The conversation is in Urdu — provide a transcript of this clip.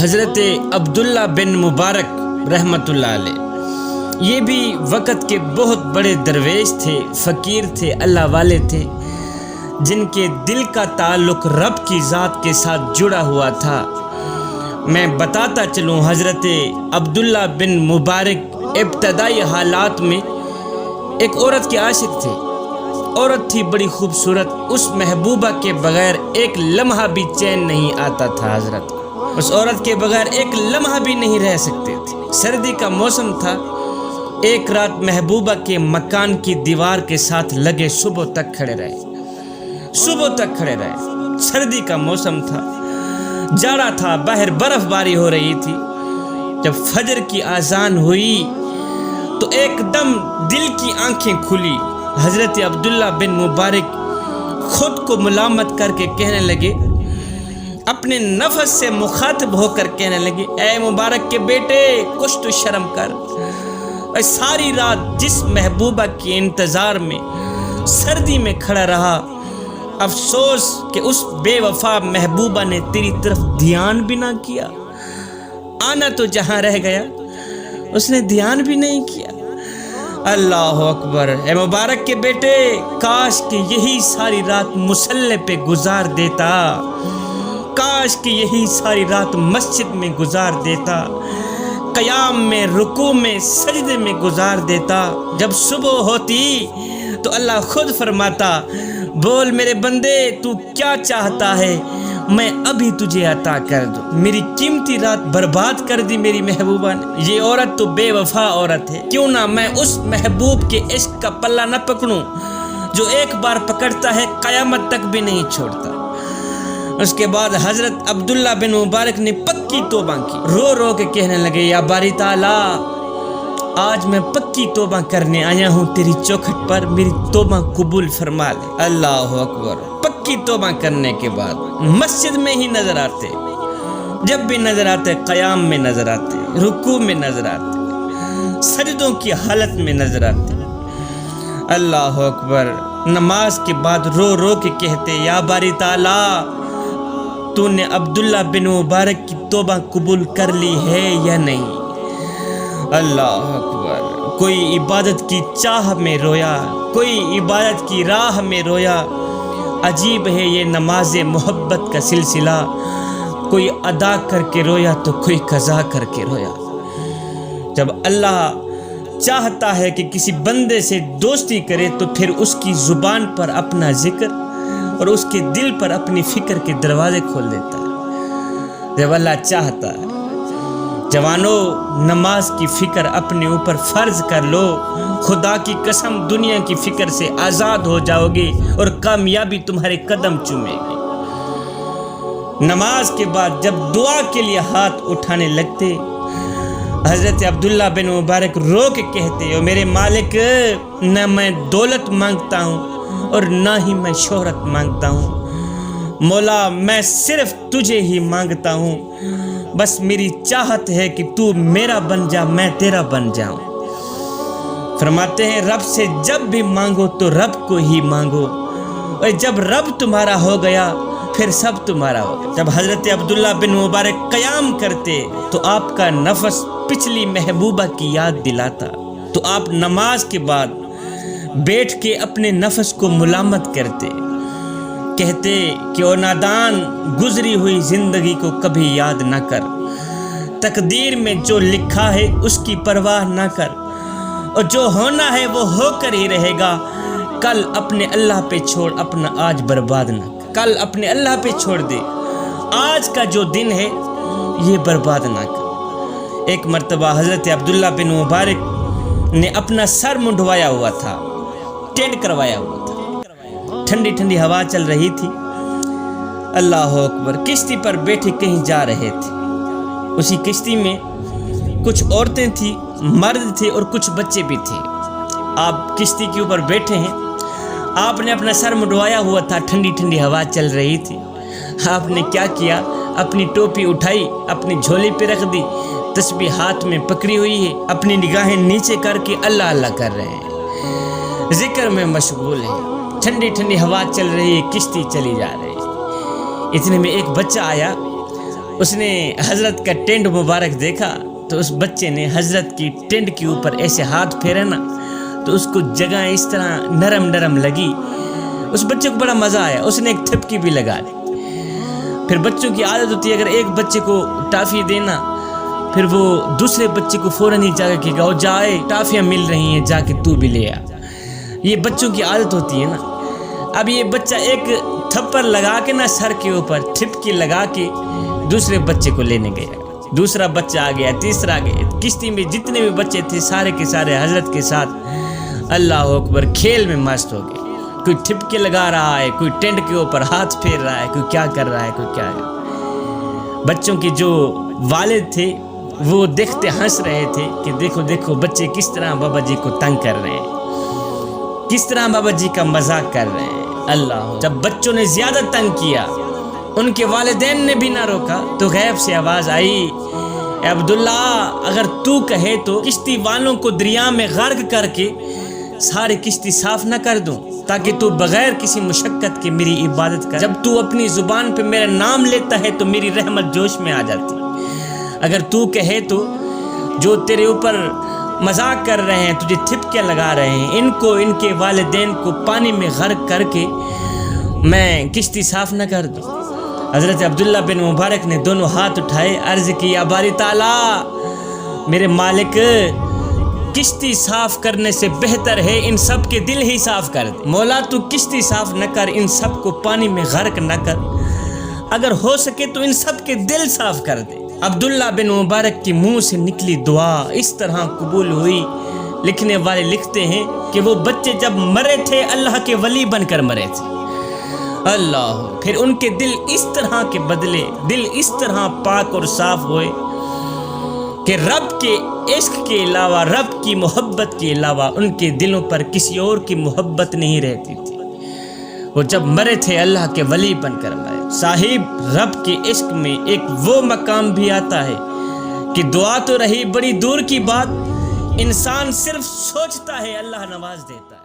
حضرت عبداللہ بن مبارک رحمۃ اللہ علیہ، یہ بھی وقت کے بہت بڑے درویش تھے، فقیر تھے، اللہ والے تھے، جن کے دل کا تعلق رب کی ذات کے ساتھ جڑا ہوا تھا۔ میں بتاتا چلوں، حضرت عبداللہ بن مبارک ابتدائی حالات میں ایک عورت کے عاشق تھے۔ عورت تھی بڑی خوبصورت، اس محبوبہ کے بغیر ایک لمحہ بھی چین نہیں آتا تھا۔ حضرت اس عورت کے بغیر ایک لمحہ بھی نہیں رہ سکتے تھے۔ سردی کا موسم تھا، ایک رات محبوبہ کے مکان کی دیوار کے ساتھ لگے صبح تک کھڑے رہے۔ سردی کا موسم تھا، جاڑا تھا، باہر برف باری ہو رہی تھی۔ جب فجر کی اذان ہوئی تو ایک دم دل کی آنکھیں کھلی۔ حضرت عبداللہ بن مبارک خود کو ملامت کر کے کہنے لگے، اپنے نفس سے مخاطب ہو کر کہنے لگے، اے مبارک کے بیٹے، کچھ تو شرم کر۔ ساری رات جس محبوبہ کے انتظار میں سردی میں کھڑا رہا، افسوس کہ اس بے وفا محبوبہ نے تیری طرف دھیان بھی نہ کیا۔ آنا تو جہاں رہ گیا، اس نے دھیان بھی نہیں کیا۔ اللہ اکبر! اے مبارک کے بیٹے، کاش کہ یہی ساری رات مصلی پہ گزار دیتا، کاش کہ یہی ساری رات مسجد میں گزار دیتا، قیام میں، رکوع میں، سجدے میں گزار دیتا۔ جب صبح ہوتی تو اللہ خود فرماتا، بول میرے بندے، تو کیا چاہتا ہے، میں ابھی تجھے عطا کر دوں۔ میری قیمتی رات برباد کر دی میری محبوبہ نے۔ یہ عورت تو بے وفا عورت ہے، کیوں نہ میں اس محبوب کے عشق کا پلہ نہ پکڑوں جو ایک بار پکڑتا ہے قیامت تک بھی نہیں چھوڑتا۔ اس کے بعد حضرت عبداللہ بن مبارک نے پکی توبہ کی، رو رو کے کہنے لگے، یا باری تعالیٰ، آج میں پکی توبہ کرنے آیا ہوں تیری چوکھٹ پر، میری توبہ قبول فرما لے۔ اللہ اکبر! پکی توبہ کرنے کے بعد مسجد میں ہی نظر آتے، جب بھی نظر آتے قیام میں نظر آتے، رکوع میں نظر آتے، سجدوں کی حالت میں نظر آتے۔ اللہ اکبر! نماز کے بعد رو رو کے کہتے، یا باری تعالیٰ، تو نے عبداللہ بن مبارک کی توبہ قبول کر لی ہے یا نہیں؟ اللہ اکبر! کوئی عبادت کی چاہ میں رویا، کوئی عبادت کی راہ میں رویا۔ عجیب ہے یہ نماز محبت کا سلسلہ، کوئی ادا کر کے رویا تو کوئی قضا کر کے رویا۔ جب اللہ چاہتا ہے کہ کسی بندے سے دوستی کرے تو پھر اس کی زبان پر اپنا ذکر اور اس کے دل پر اپنی فکر کے دروازے کھول دیتا ہے۔ جب اللہ چاہتا ہے، جوانوں، نماز کی فکر اپنے اوپر فرض کر لو، خدا کی قسم دنیا کی فکر سے آزاد ہو جاؤ گے اور کامیابی تمہارے قدم چومے گی۔ نماز کے بعد جب دعا کے لیے ہاتھ اٹھانے لگتے، حضرت عبداللہ بن مبارک رو کے کہتے، او میرے مالک، نہ میں دولت مانگتا ہوں اور نہ ہی میں شہرت مانگتا ہوں، مولا میں صرف تجھے ہی مانگتا ہوں، بس میری چاہت ہے کہ تو میرا بن جا، میں تیرا بن جاؤں۔ فرماتے ہیں رب سے جب بھی مانگو تو رب کو ہی مانگو، اور جب رب تمہارا ہو گیا پھر سب تمہارا ہو گیا۔ جب حضرت عبداللہ بن مبارک قیام کرتے تو آپ کا نفس پچھلی محبوبہ کی یاد دلاتا، تو آپ نماز کے بعد بیٹھ کے اپنے نفس کو ملامت کرتے، کہتے کہ او نادان، گزری ہوئی زندگی کو کبھی یاد نہ کر، تقدیر میں جو لکھا ہے اس کی پرواہ نہ کر، اور جو ہونا ہے وہ ہو کر ہی رہے گا۔ کل اپنے اللہ پہ چھوڑ، اپنا آج برباد نہ کر، کل اپنے اللہ پہ چھوڑ دے، آج کا جو دن ہے یہ برباد نہ کر۔ ایک مرتبہ حضرت عبداللہ بن مبارک نے اپنا سر منڈوایا ہوا تھا، ٹینٹ کروایا ہوا تھا، ٹھنڈی ٹھنڈی ہوا چل رہی تھی۔ اللہ اکبر! کشتی پر بیٹھے کہیں جا رہے تھے، اسی کشتی میں کچھ عورتیں تھیں، مرد تھے اور کچھ بچے بھی تھے۔ آپ کشتی کے اوپر بیٹھے ہیں، آپ نے اپنا سر منڈوایا ہوا تھا، ٹھنڈی ٹھنڈی ہوا چل رہی تھی۔ آپ نے کیا کیا، اپنی ٹوپی اٹھائی، اپنی جھولی پہ رکھ دی، تسبیح ہاتھ میں پکڑی ہوئی ہے، اپنی نگاہیں نیچے کر کے اللہ اللہ کر رہے ہیں، ذکر میں مشغول ہیں۔ ٹھنڈی ٹھنڈی ہوا چل رہی ہے، کشتی چلی جا رہی ہے۔ اتنے میں ایک بچہ آیا، اس نے حضرت کا ٹینٹ مبارک دیکھا تو اس بچے نے حضرت کی ٹینٹ کے اوپر ایسے ہاتھ پھیرا نا تو اس کو جگہ اس طرح نرم نرم لگی. اس بچے کو بڑا مزہ آیا, اس نے ایک تھپکی بھی لگا دی. پھر بچوں کی عادت ہوتی ہے اگر ایک بچے کو ٹافی دینا پھر وہ دوسرے بچے کو فوراً ہی جا کے کہا جائے ٹافیاں مل رہی ہیں جا کے تو بھی لے آ. یہ بچوں کی عادت ہوتی ہے نا. اب یہ بچہ ایک تھپڑ لگا کے نا سر کے اوپر تھپکی لگا کے دوسرے بچے کو لینے گیا. دوسرا بچہ آ گیا, تیسرا آ گیا. کشتی میں جتنے بھی بچے تھے سارے کے سارے حضرت کے ساتھ اللہ اکبر کھیل میں مست ہو گئے. کوئی ٹھپکے لگا رہا ہے, کوئی ٹینٹ کے اوپر ہاتھ پھیر رہا ہے, کوئی کیا کر رہا ہے, کوئی کیا ہے. بچوں کے جو والد تھے وہ دیکھتے ہنس رہے تھے کہ دیکھو دیکھو بچے کس طرح بابا جی کو تنگ کر رہے ہیں, کس طرح بابا جی کا مذاق کر رہے ہیں. اللہ جب بچوں نے زیادہ تنگ کیا ان کے والدین نے بھی نہ روکا تو غیب سے آواز آئی, اے عبداللہ اگر تو کہے تو کشتی والوں کو دریا میں غرق کر کے ساری کشتی صاف نہ کر دوں تاکہ تو بغیر کسی مشقت کے میری عبادت کر. جب تو اپنی زبان پہ میرا نام لیتا ہے تو میری رحمت جوش میں آ جاتی. اگر تو کہے تو جو تیرے اوپر مذاق کر رہے ہیں تجھے تھپکیاں لگا رہے ہیں ان کو ان کے والدین کو پانی میں غرق کر کے میں کشتی صاف نہ کر دوں. حضرت عبداللہ بن مبارک نے دونوں ہاتھ اٹھائے, عرض کی یا باری تعالی میرے مالک کشتی صاف کرنے سے بہتر ہے ان سب کے دل ہی صاف کر دے. مولا تو کشتی صاف نہ کر, ان سب کو پانی میں غرق نہ کر, اگر ہو سکے تو ان سب کے دل صاف کر دے. عبداللہ بن مبارک کے منہ سے نکلی دعا اس طرح قبول ہوئی. لکھنے والے لکھتے ہیں کہ وہ بچے جب مرے تھے اللہ کے ولی بن کر مرے تھے. اللہ پھر ان کے دل اس طرح کے بدلے, دل اس طرح پاک اور صاف ہوئے کہ رب کے عشق کے علاوہ, رب کی محبت کے علاوہ ان کے دلوں پر کسی اور کی محبت نہیں رہتی تھی. وہ جب مرے تھے اللہ کے ولی بن کر مرے. صاحب رب کے عشق میں ایک وہ مقام بھی آتا ہے کہ دعا تو رہی بڑی دور کی بات, انسان صرف سوچتا ہے اللہ نواز دیتا ہے.